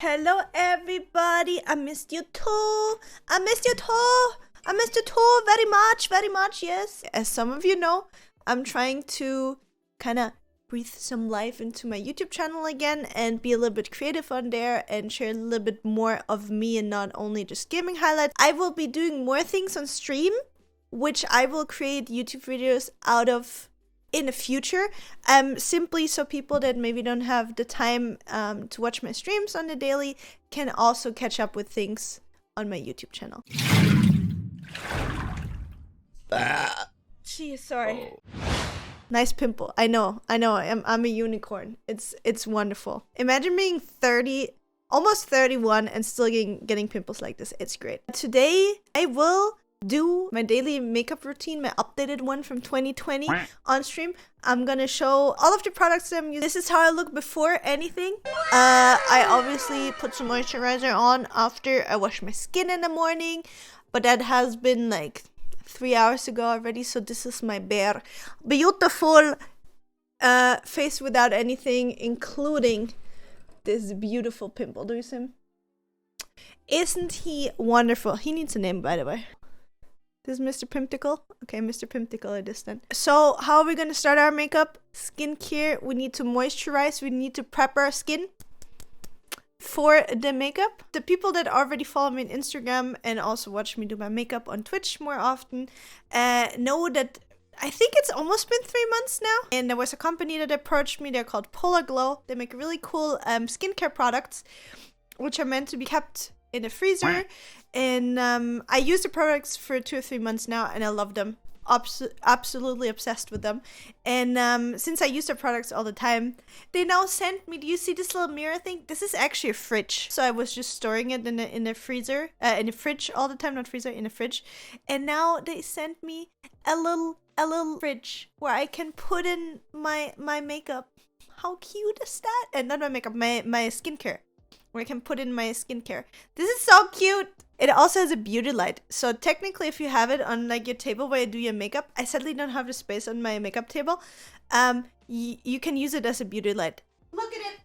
Hello everybody, I missed you too. I missed you too. I missed you too very much, yes. As some of you know, I'm trying to kind of breathe some life into my YouTube channel again and be a little bit creative on there and share a little bit more of me and not only just gaming highlights. I will be doing more things on stream, which I will create YouTube videos out of in the future, simply so people that maybe don't have the time to watch my streams on the daily can also catch up with things on my YouTube channel. Gee, sorry. Nice pimple. I know. I'm a unicorn. It's wonderful. Imagine being 30, almost 31, and still getting pimples like this. It's great. Today I will do my daily makeup routine, my updated one from 2020 on stream. I'm gonna show all of the products that I'm using. This is how I look before anything. I obviously put some moisturizer on after I wash my skin in the morning, but that has been like 3 hours ago already, so this is my bare beautiful face without anything, including this beautiful pimple. Do you see him? Isn't he wonderful? He needs a name, by the way. This is Mr. Pimticle. Okay, Mr. Pimticle it is then. So how are we going to start our makeup? Skincare. We need to moisturize. We need to prep our skin for the makeup. The people that already follow me on Instagram and also watch me do my makeup on Twitch more often know that I think it's almost been 3 months now. And there was a company that approached me. They're called Polar Glow. They make really cool skincare products, which are meant to be kept in the freezer. And I use the products for 2 or 3 months now, and I love them. Absolutely obsessed with them. And since I use their products all the time, they now sent me, do you see this little mirror thing? This is actually a fridge. So I was just storing it in the freezer, in the fridge all the time, not freezer, in the fridge. And now they sent me a little fridge where I can put in my makeup. How cute is that? And not my makeup, my skincare. Where I can put in my skincare. This is so cute. It also has a beauty light. So technically, if you have it on like your table where you do your makeup, I sadly don't have the space on my makeup table. You can use it as a beauty light. Look at it.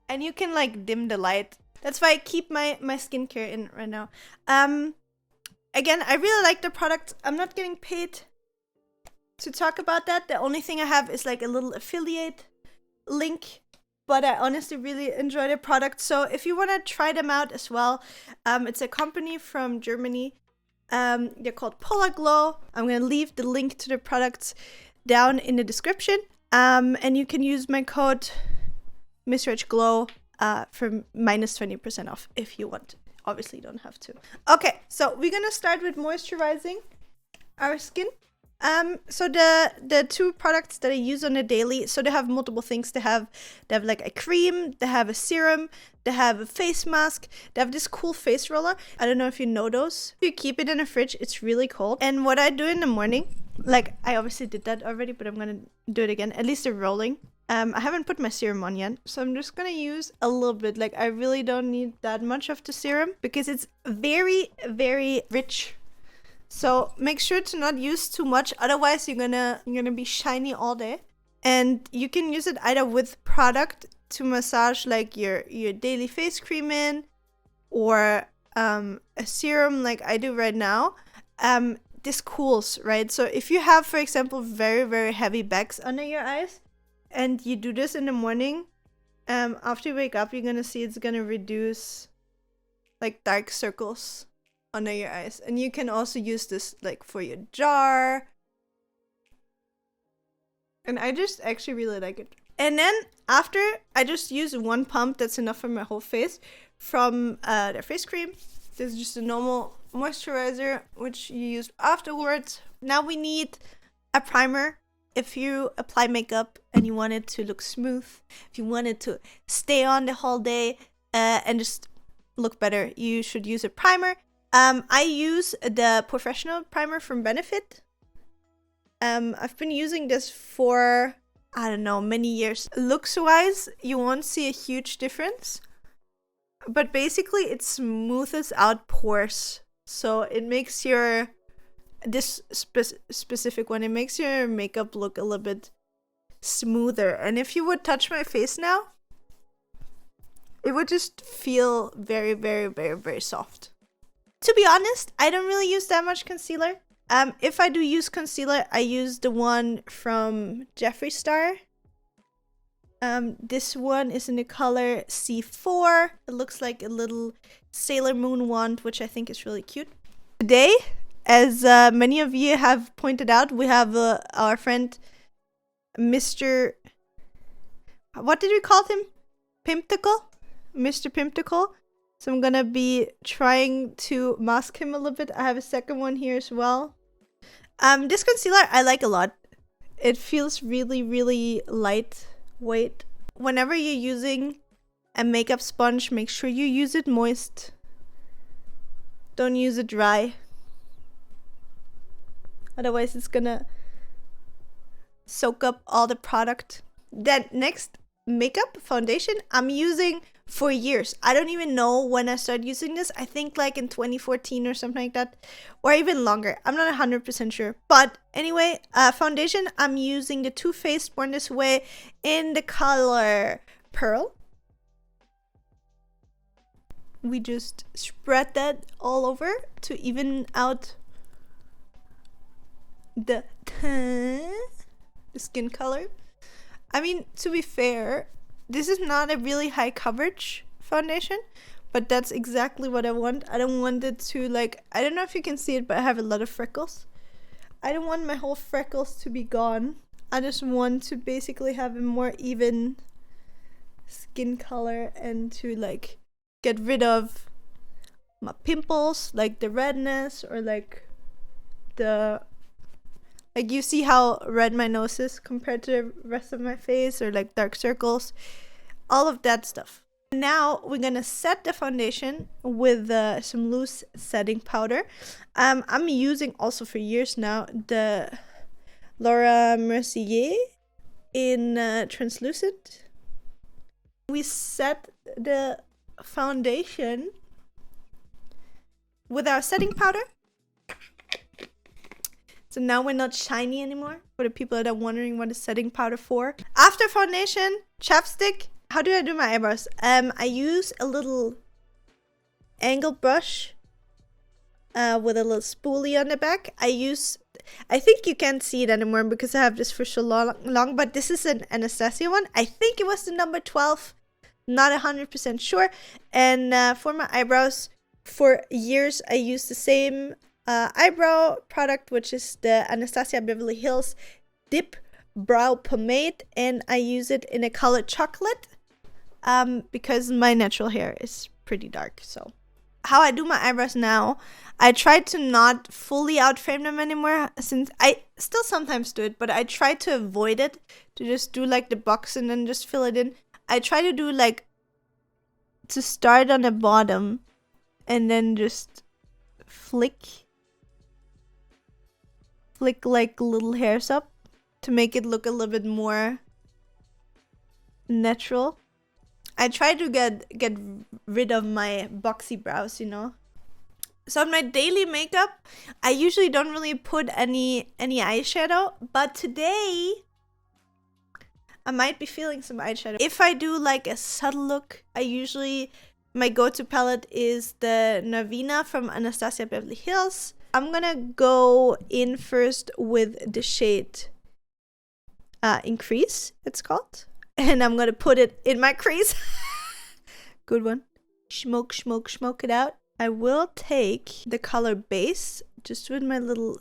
And you can like dim the light. That's why I keep my skincare in right now. Again, I really like the product. I'm not getting paid to talk about that. The only thing I have is like a little affiliate link, but I honestly really enjoy the product. So if you want to try them out as well, it's a company from Germany. They're called Polar Glow. I'm gonna leave the link to the products down in the description, and you can use my code MissRage Glow for minus 20% off if you want. Obviously you don't have to. Okay, so we're gonna start with moisturizing our skin. So the 2 products that I use on a daily, so they have multiple things. They have like a cream, they have a serum, they have a face mask, they have this cool face roller. I don't know if you know those. If you keep it in the fridge, it's really cold. And what I do in the morning, like I obviously did that already, but I'm gonna do it again, at least the rolling. I haven't put my serum on yet, so I'm just gonna use a little bit. Like I really don't need that much of the serum because it's very, very rich. So make sure to not use too much, otherwise you're gonna be shiny all day. And you can use it either with product to massage like your daily face cream in, or a serum like I do right now. This cools, right? So if you have, for example, very, very heavy bags under your eyes and you do this in the morning, after you wake up, you're gonna see it's gonna reduce like dark circles under your eyes. And you can also use this like for your jar, and I just actually really like it. And then after, I just use 1 pump. That's enough for my whole face from their face cream. This is just a normal moisturizer which you use afterwards. Now we need a primer. If you apply makeup and you want it to look smooth, if you want it to stay on the whole day and just look better, you should use a primer. I use the Professional Primer from Benefit. I've been using this for, I don't know, many years. Looks-wise, you won't see a huge difference. But basically, it smoothes out pores. So it makes this specific one, it makes your makeup look a little bit smoother. And if you would touch my face now, it would just feel very, very, very, very soft. To be honest, I don't really use that much concealer. If I do use concealer, I use the one from Jeffree Star. This one is in the color C4. It looks like a little Sailor Moon wand, which I think is really cute. Today, as many of you have pointed out, we have our friend Mr. What did we call him? Pimpticle? Mr. Pimpticle. So I'm gonna be trying to mask him a little bit. I have a second one here as well. This concealer I like a lot. It feels really, really lightweight. Whenever you're using a makeup sponge, make sure you use it moist. Don't use it dry. Otherwise it's gonna soak up all the product. Then next, makeup foundation I'm using for years. I don't even know when I started using this. I think like in 2014 or something like that, or even longer. I'm not 100% sure. But anyway, foundation, I'm using the Too Faced Born This Way in the color Pearl. We just spread that all over to even out the skin color. I mean, to be fair, this is not a really high coverage foundation, but that's exactly what I want. I don't want it to, like, I don't know if you can see it, but I have a lot of freckles. I don't want my whole freckles to be gone. I just want to basically have a more even skin color and to like get rid of my pimples, like the redness, or like the, like, you see how red my nose is compared to the rest of my face, or like dark circles, all of that stuff. Now we're gonna set the foundation with some loose setting powder. I'm using also for years now the Laura Mercier in translucent. We set the foundation with our setting powder. So now we're not shiny anymore, for the people that are wondering what is setting powder for. After foundation, chapstick. How do I do my eyebrows? I use a little angle brush with a little spoolie on the back. I think you can't see it anymore because I have this for so long, but this is an Anastasia one. I think it was the number 12, not 100% sure. And for my eyebrows, for years, I used the same eyebrow product, which is the Anastasia Beverly Hills Dip Brow Pomade, and I use it in a color chocolate because my natural hair is pretty dark. So how I do my eyebrows now, I try to not fully outframe them anymore, since I still sometimes do it, but I try to avoid it, to just do like the box and then just fill it in. I try to do like, to start on the bottom and then just flick like little hairs up to make it look a little bit more natural. I try to get rid of my boxy brows, you know. So in my daily makeup, I usually don't really put any eyeshadow, but today I might be feeling some eyeshadow. If I do like a subtle look, my go-to palette is the Navina from Anastasia Beverly Hills. I'm gonna go in first with the shade Increase, it's called. And I'm gonna put it in my crease. Good one. Smoke it out. I will take the color Base just with my little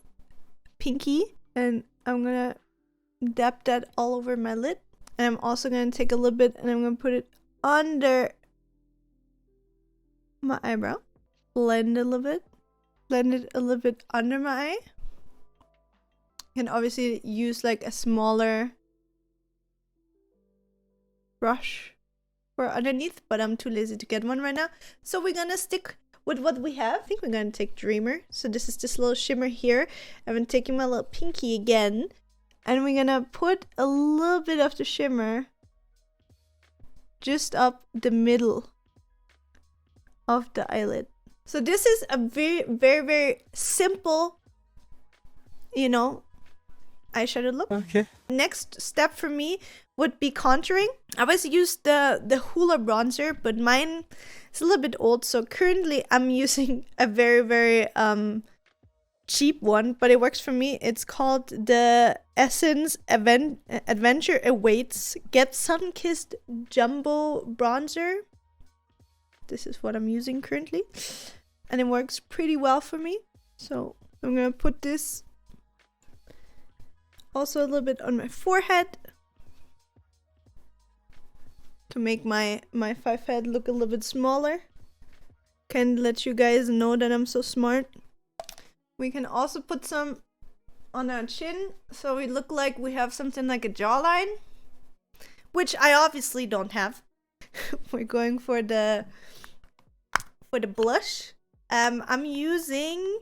pinky, and I'm gonna dab that all over my lid. And I'm also gonna take a little bit and I'm gonna put it under my eyebrow. Blend it a little bit under my eye. You can obviously use like a smaller brush for underneath, but I'm too lazy to get one right now. So we're gonna stick with what we have. I think we're gonna take Dreamer. So this is this little shimmer here. I'm taking my little pinky again, and we're gonna put a little bit of the shimmer just up the middle of the eyelid. So this is a very, very, very simple, you know, eyeshadow look. Okay. Next step for me would be contouring. I always use the Hoola bronzer, but mine is a little bit old, so currently I'm using a very cheap one, but it works for me. It's called the Essence Adventure Awaits Get Sun-Kissed Jumbo Bronzer. This is what I'm using currently, and it works pretty well for me. So I'm gonna put this also a little bit on my forehead to make my forehead look a little bit smaller. Can let you guys know that I'm so smart. We can also put some on our chin so we look like we have something like a jawline, which I obviously don't have. We're going for the blush. I'm using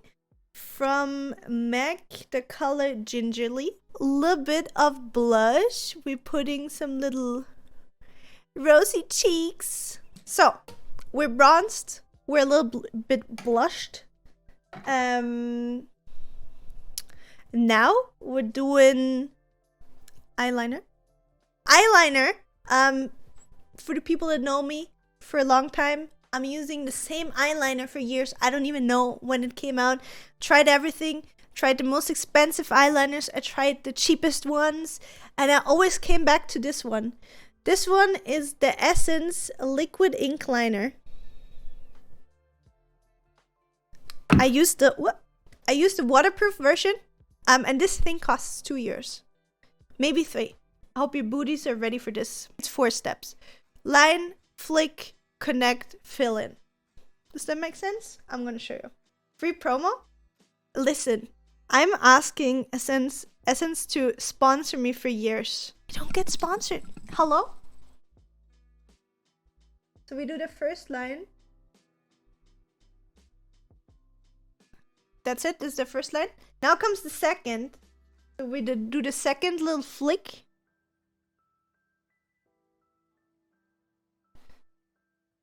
from MAC the color Gingerly. A little bit of blush. We're putting some little rosy cheeks. So we're bronzed. We're a little bit blushed. Now we're doing eyeliner. For the people that know me for a long time, I'm using the same eyeliner for years. I don't even know when it came out. Tried everything. Tried the most expensive eyeliners. I tried the cheapest ones. And I always came back to this one. This one is the Essence Liquid Ink Liner. I used the waterproof version. And this thing costs 2 years. Maybe 3. I hope your booties are ready for this. It's 4 steps. Line, flick, connect, fill in. Does that make sense? I'm gonna show you. Free promo? Listen, I'm asking Essence to sponsor me for years. I don't get sponsored. Hello? So we do the first line. That's it. This is the first line. Now comes the second. So we do the second little flick.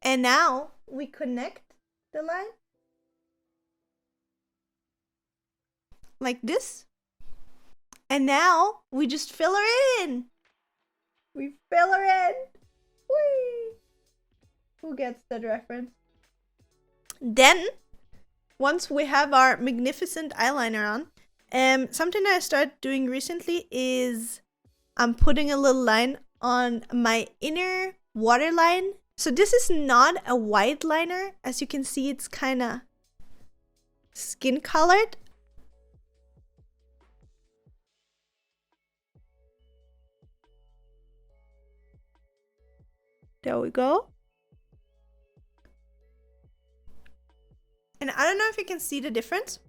And now we connect the line. Like this. And now we just fill her in. We fill her in. Whee! Who gets that reference? Then, once we have our magnificent eyeliner on, something that I started doing recently is I'm putting a little line on my inner waterline. So this is not a white liner. As you can see, it's kind of skin colored. There we go. And I don't know if you can see the difference.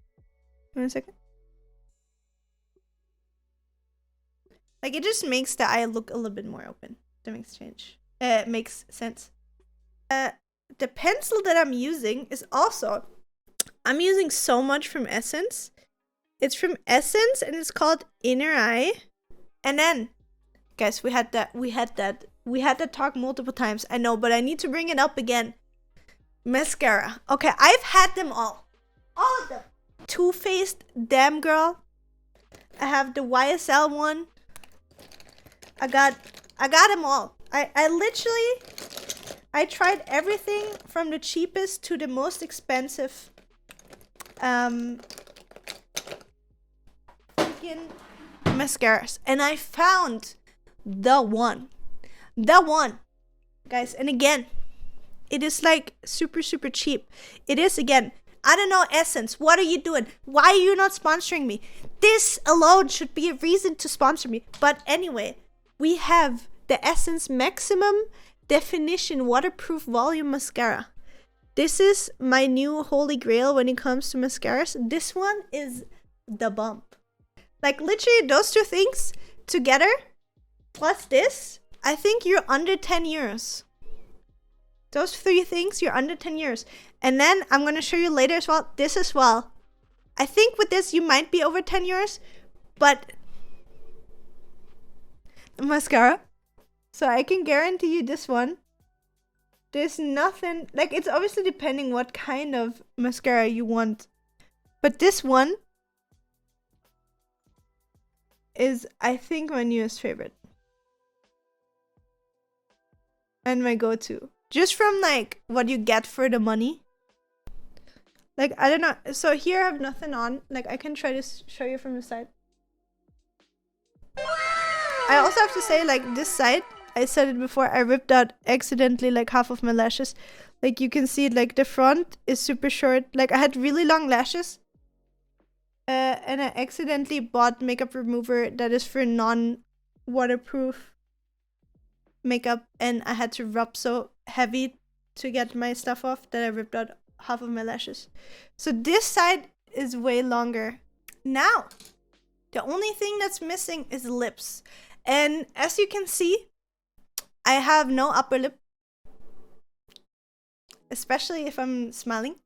One second. Like, it just makes the eye look a little bit more open. That makes sense. The pencil that I'm using is also, I'm using so much from Essence. It's from Essence and it's called Inner Eye. And then, guys, we had that talk multiple times. I know, but I need to bring it up again. Mascara. Okay, I've had them all. All of them. Too Faced, Damn Girl. I have the YSL one. I got them all. I tried everything from the cheapest to the most expensive freaking mascaras. And I found the one. Guys, and again, it is like super cheap. It is, again, I don't know, Essence, what are you doing? Why are you not sponsoring me? This alone should be a reason to sponsor me. But anyway, we have the Essence Maximum Definition Waterproof Volume Mascara. This is my new holy grail when it comes to mascaras. This one is the bump. Like, literally, those two things together, plus this, I think you're under 10 euros. Those 3 things, you're under 10 euros. And then I'm going to show you later as well, this as well. I think with this, you might be over 10 euros, but mascara. So I can guarantee you this one. There's nothing, like, it's obviously depending what kind of mascara you want. But this one, is, I think, my newest favorite. And my go-to. Just from like what you get for the money. Like, I don't know. So here I have nothing on. Like, I can try to show you from the side. I also have to say, like, this side, I said it before, I ripped out accidentally like half of my lashes. Like, you can see, like, the front is super short. Like, I had really long lashes. And I accidentally bought makeup remover that is for non-waterproof makeup. And I had to rub so heavy to get my stuff off that I ripped out half of my lashes. So this side is way longer. Now, the only thing that's missing is lips. And as you can see, I have no upper lip. Especially if I'm smiling.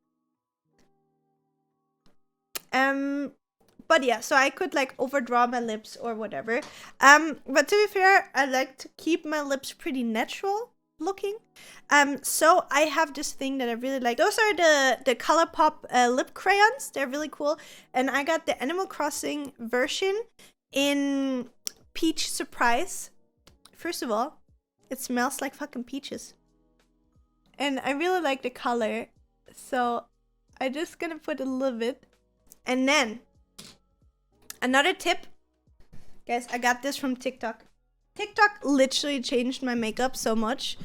But yeah, so I could like overdraw my lips or whatever. But to be fair, I like to keep my lips pretty natural looking. So I have this thing that I really like. Those are the ColourPop lip crayons. They're really cool. And I got the Animal Crossing version in Peach Surprise. First of all, it smells like fucking peaches. And I really like the color. So I'm just gonna put a little bit. And then, another tip. Guys, I got this from TikTok. TikTok literally changed my makeup so much.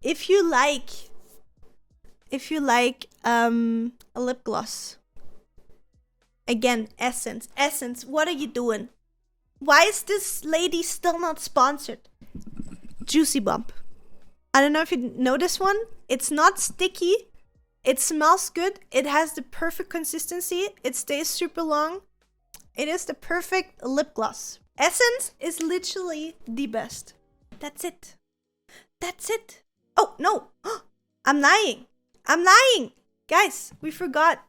If you like a lip gloss, again, Essence, what are you doing? Why is this lady still not sponsored? Juicy Bump. I don't know if you know this one. It's not sticky. It smells good. It has the perfect consistency. It stays super long. It is the perfect lip gloss. Essence is literally the best. That's it. That's it. Oh, no. I'm lying. I'm lying. Guys, we forgot.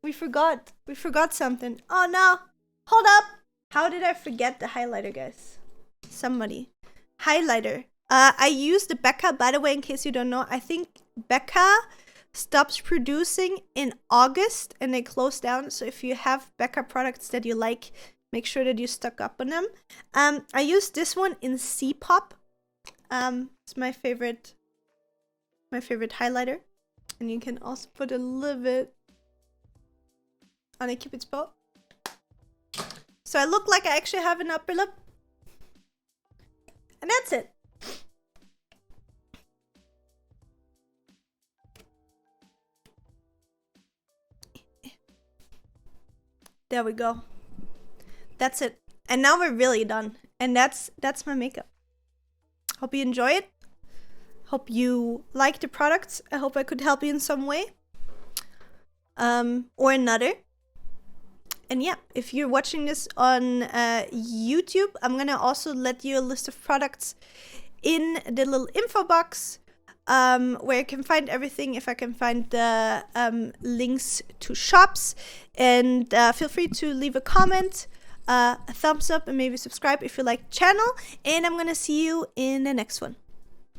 We forgot something. Oh, no. Hold up. How did I forget the highlighter, guys? Somebody. Highlighter. I used the Becca, by the way, in case you don't know. I think Becca stops producing in August and they close down. So if you have Becca products that you like, make sure that you stock up on them. I used this one in C-Pop. It's my favorite highlighter. And you can also put a little bit on a Cupid's bow. So I look like I actually have an upper lip. And that's it. There we go. That's it. And now we're really done. And that's my makeup. Hope you enjoy it. Hope you like the products. I hope I could help you in some way. Or another. And yeah, if you're watching this on YouTube, I'm gonna also let you a list of products in the little info box. Where you can find everything, if I can find the links to shops. And feel free to leave a comment, a thumbs up, and maybe subscribe if you like the channel. And I'm gonna see you in the next one.